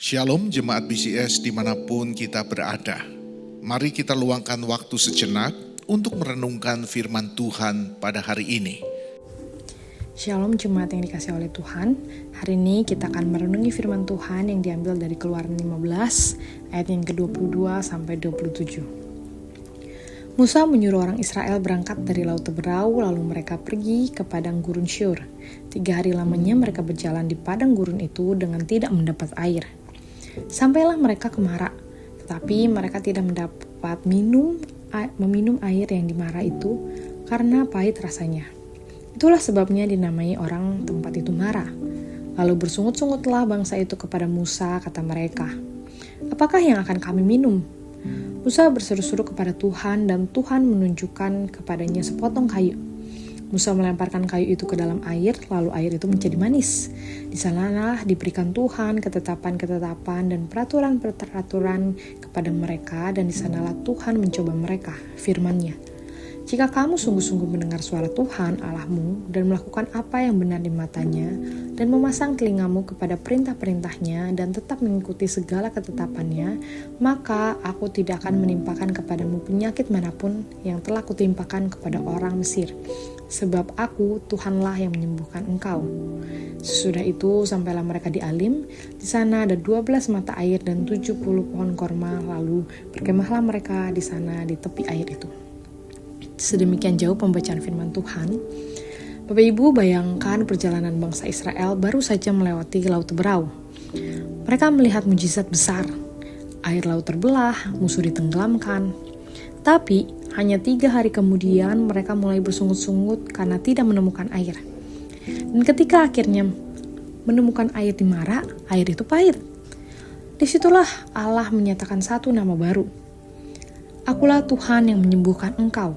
Shalom jemaat BCS dimanapun kita berada. Mari kita luangkan waktu sejenak untuk merenungkan firman Tuhan pada hari ini. Shalom jemaat yang dikasih oleh Tuhan. Hari ini kita akan merenungi firman Tuhan yang diambil dari Keluaran 15 ayat yang ke-22 sampai 27. Musa menyuruh orang Israel berangkat dari Laut Teberau, lalu mereka pergi ke padang gurun Syur. 3 hari lamanya mereka berjalan di padang gurun itu dengan tidak mendapat air. Sampailah mereka ke Mara, tetapi mereka tidak mendapat meminum air yang di Mara itu karena pahit rasanya. Itulah sebabnya dinamai orang tempat itu Mara. Lalu bersungut-sungutlah bangsa itu kepada Musa, kata mereka, "Apakah yang akan kami minum?" Musa berseru-seru kepada Tuhan dan Tuhan menunjukkan kepadanya sepotong kayu. Musa melemparkan kayu itu ke dalam air, lalu air itu menjadi manis. Di sanalah diberikan Tuhan ketetapan-ketetapan dan peraturan-peraturan kepada mereka, dan di sanalah Tuhan mencoba mereka, firman-Nya. Jika kamu sungguh-sungguh mendengar suara Tuhan Allahmu dan melakukan apa yang benar di matanya dan memasang telingamu kepada perintah-perintahnya dan tetap mengikuti segala ketetapannya, maka aku tidak akan menimpakan kepadamu penyakit manapun yang telah kutimpakan kepada orang Mesir. Sebab aku, Tuhanlah yang menyembuhkan engkau. Sesudah itu sampailah mereka di Alim. Di sana ada 12 mata air dan 70 pohon korma. Lalu berkemahlah mereka di sana di tepi air itu. Sedemikian jauh pembacaan firman Tuhan. Bapak Ibu, bayangkan perjalanan bangsa Israel baru saja melewati Laut Teberau. Mereka melihat mujizat besar. Air laut terbelah, musuh ditenggelamkan. Tapi hanya 3 hari kemudian mereka mulai bersungut-sungut karena tidak menemukan air. Dan ketika akhirnya menemukan air di Mara, air itu pahit. Disitulah Allah menyatakan satu nama baru. Akulah Tuhan yang menyembuhkan engkau,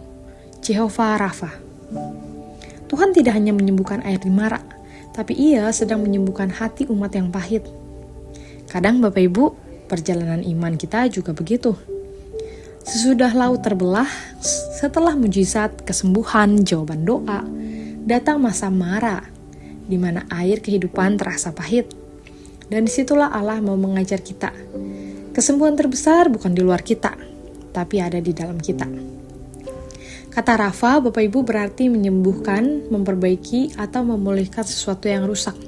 Jehovah Rafa. Tuhan tidak hanya menyembuhkan air di Mara, tapi Ia sedang menyembuhkan hati umat yang pahit. Kadang Bapak Ibu, perjalanan iman kita juga begitu. Sesudah laut terbelah, setelah mujizat, kesembuhan, jawaban doa, datang masa Mara, di mana air kehidupan terasa pahit. Dan disitulah Allah mau mengajar kita. Kesembuhan terbesar bukan di luar kita, tapi ada di dalam kita. Kata Rafa, Bapak Ibu, berarti menyembuhkan, memperbaiki, atau memulihkan sesuatu yang rusak.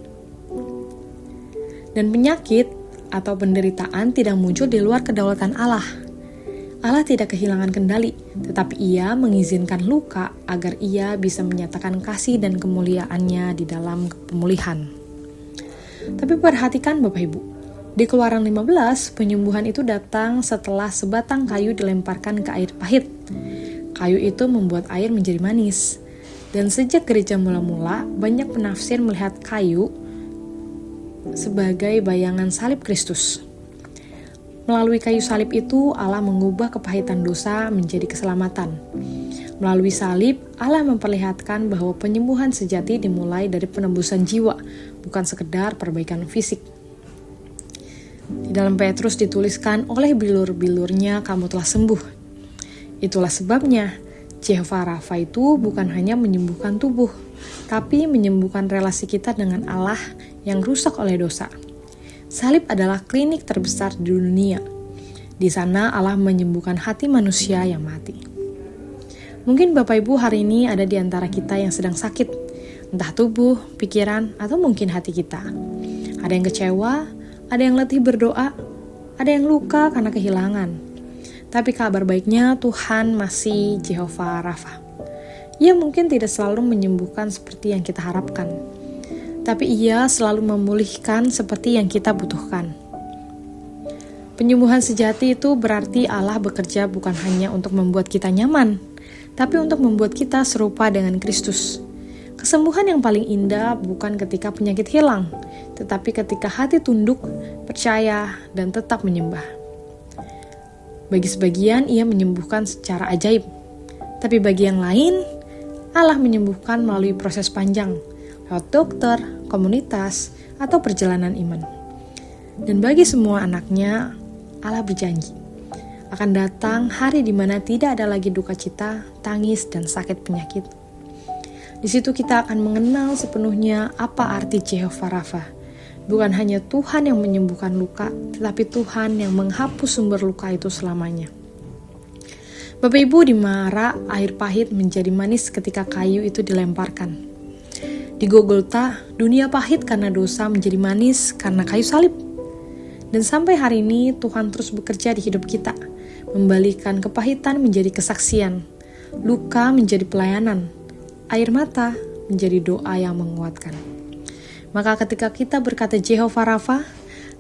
Dan penyakit atau penderitaan tidak muncul di luar kedaulatan Allah. Allah tidak kehilangan kendali, tetapi Ia mengizinkan luka agar Ia bisa menyatakan kasih dan kemuliaan-Nya di dalam pemulihan. Tapi perhatikan Bapak Ibu, di Keluaran 15, penyembuhan itu datang setelah sebatang kayu dilemparkan ke air pahit. Kayu itu membuat air menjadi manis. Dan sejak gereja mula-mula, banyak penafsir melihat kayu sebagai bayangan salib Kristus. Melalui kayu salib itu, Allah mengubah kepahitan dosa menjadi keselamatan. Melalui salib, Allah memperlihatkan bahwa penyembuhan sejati dimulai dari penebusan jiwa, bukan sekedar perbaikan fisik. Di dalam Petrus dituliskan, oleh bilur-bilurnya kamu telah sembuh. Itulah sebabnya, Jehovah Rafa itu bukan hanya menyembuhkan tubuh, tapi menyembuhkan relasi kita dengan Allah yang rusak oleh dosa. Salib adalah klinik terbesar di dunia. Di sana Allah menyembuhkan hati manusia yang mati. Mungkin Bapak Ibu hari ini ada di antara kita yang sedang sakit, entah tubuh, pikiran, atau mungkin hati kita. Ada yang kecewa, ada yang letih berdoa, ada yang luka karena kehilangan. Tapi kabar baiknya Tuhan masih Jehovah Rafa. Ia mungkin tidak selalu menyembuhkan seperti yang kita harapkan, tapi Ia selalu memulihkan seperti yang kita butuhkan. Penyembuhan sejati itu berarti Allah bekerja bukan hanya untuk membuat kita nyaman, tapi untuk membuat kita serupa dengan Kristus. Kesembuhan yang paling indah bukan ketika penyakit hilang, tetapi ketika hati tunduk, percaya, dan tetap menyembah. Bagi sebagian, Ia menyembuhkan secara ajaib, tapi bagi yang lain, Allah menyembuhkan melalui proses panjang, lewat dokter, komunitas, atau perjalanan iman. Dan bagi semua anaknya, Allah berjanji, akan datang hari di mana tidak ada lagi duka cita, tangis, dan sakit penyakit. Di situ kita akan mengenal sepenuhnya apa arti Jehovah Rafa, Bukan hanya Tuhan yang menyembuhkan luka, tetapi Tuhan yang menghapus sumber luka itu selamanya. Bapak Ibu, di Mara, air pahit menjadi manis ketika kayu itu dilemparkan. Di Golgota, dunia pahit karena dosa menjadi manis karena kayu salib. Dan sampai hari ini Tuhan terus bekerja di hidup kita, membalikan kepahitan menjadi kesaksian, luka menjadi pelayanan, air mata menjadi doa yang menguatkan. Maka ketika kita berkata Jehovah Rafa,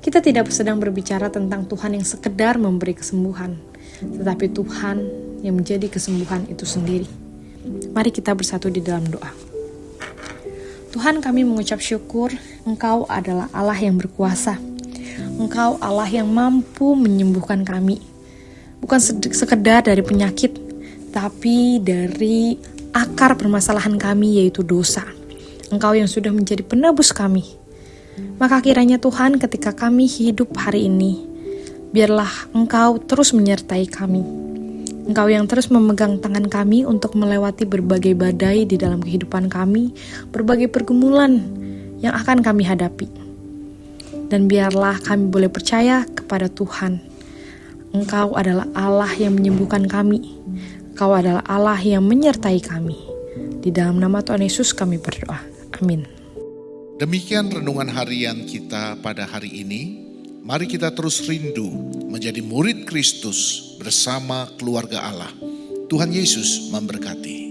kita tidak sedang berbicara tentang Tuhan yang sekedar memberi kesembuhan, tetapi Tuhan yang menjadi kesembuhan itu sendiri. Mari kita bersatu di dalam doa. Tuhan, kami mengucap syukur, Engkau adalah Allah yang berkuasa. Engkau Allah yang mampu menyembuhkan kami. Bukan sekedar dari penyakit, tapi dari akar permasalahan kami, yaitu dosa. Engkau yang sudah menjadi penebus kami. Maka kiranya Tuhan, ketika kami hidup hari ini, biarlah Engkau terus menyertai kami. Engkau yang terus memegang tangan kami untuk melewati berbagai badai di dalam kehidupan kami, berbagai pergumulan yang akan kami hadapi. Dan biarlah kami boleh percaya kepada Tuhan. Engkau adalah Allah yang menyembuhkan kami. Engkau adalah Allah yang menyertai kami. Di dalam nama Tuhan Yesus kami berdoa. Amin. Demikian renungan harian kita pada hari ini. Mari kita terus rindu menjadi murid Kristus bersama keluarga Allah. Tuhan Yesus memberkati.